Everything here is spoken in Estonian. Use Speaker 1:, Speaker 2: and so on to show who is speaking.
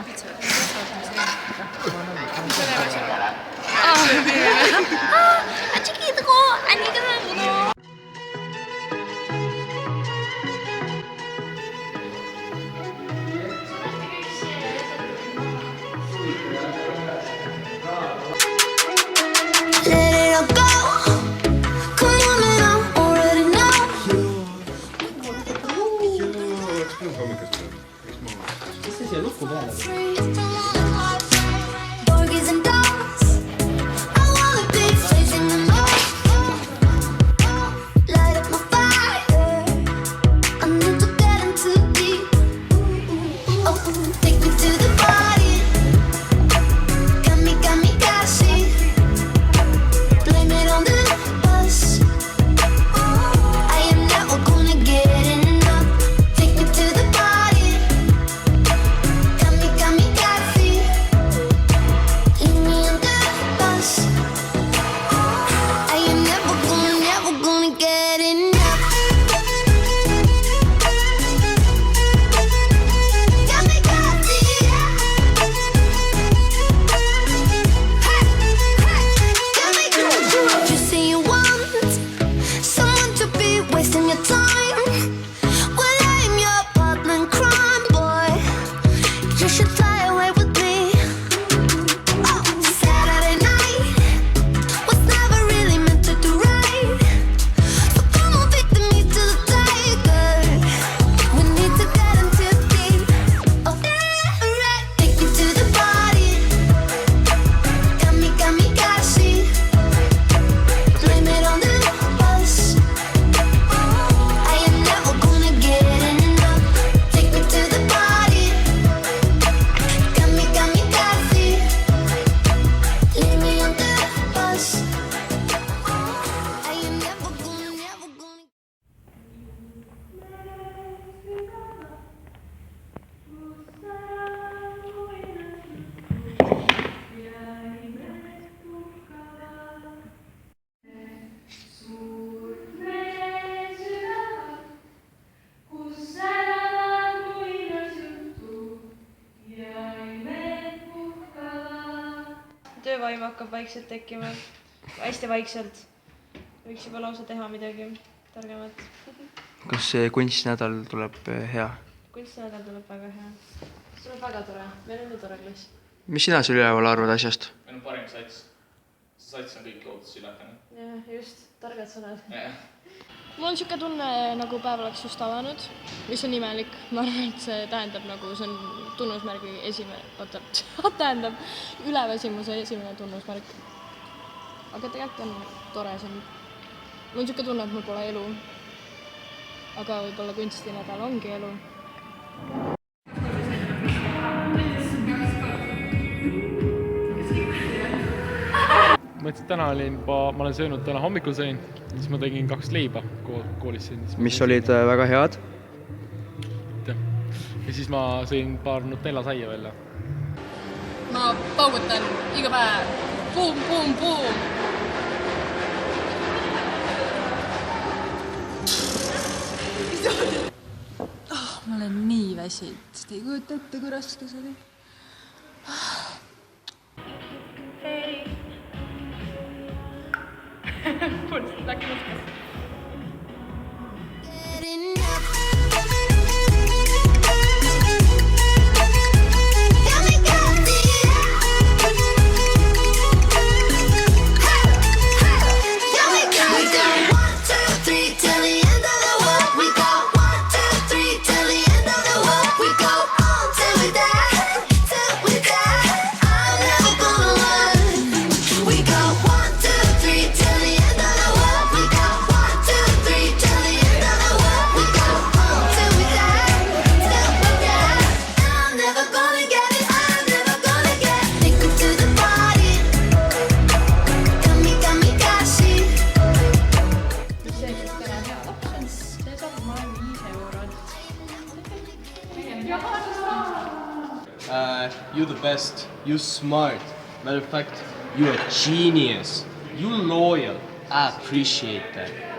Speaker 1: pitsa. Chiquito ko! Ani ka lang, no? Töövaim hakkab vaikselt tekkima, hästi vaikselt. Võiks juba lausa teha midagi targemat.
Speaker 2: Kas see kunstnädal tuleb hea?
Speaker 1: Kunstnädal tuleb väga hea. See tuleb väga tore. Meil on nii tore klass.
Speaker 2: Mis sina seal üleval arvad asjast?
Speaker 3: Meil on parim sats. See sats on kõik lootusületanud.
Speaker 1: Jah, just. Targad sõnad.
Speaker 4: Mul on siuke tunne, nagu päev oleks just avanud, mis on imelik. Ma arvan, et see tähendab, nagu see on tunnusmärgi tähendab üleväsimuse esimene tunnusmärk. Aga tegelikult on tore see. Mul on siuke tunne, et mul pole elu. Aga võib-olla kunstinädal ongi elu.
Speaker 5: Mõtlesin, täna ma olen söönud täna hommikul sõin, siis ma tegin 2 leiba koolis siin.
Speaker 2: Mis olid väga head?
Speaker 5: Ja siis ma sõin paar Nutella saia välja.
Speaker 4: Ma paugutan iga päev. Boom, boom, boom.
Speaker 6: Ma olen nii väsinud, sest ei kujuta ette, kui raske see oli.
Speaker 4: Läks mõttes.
Speaker 7: You're the best. You're smart. Matter of fact, you're a genius. You're loyal. I appreciate that.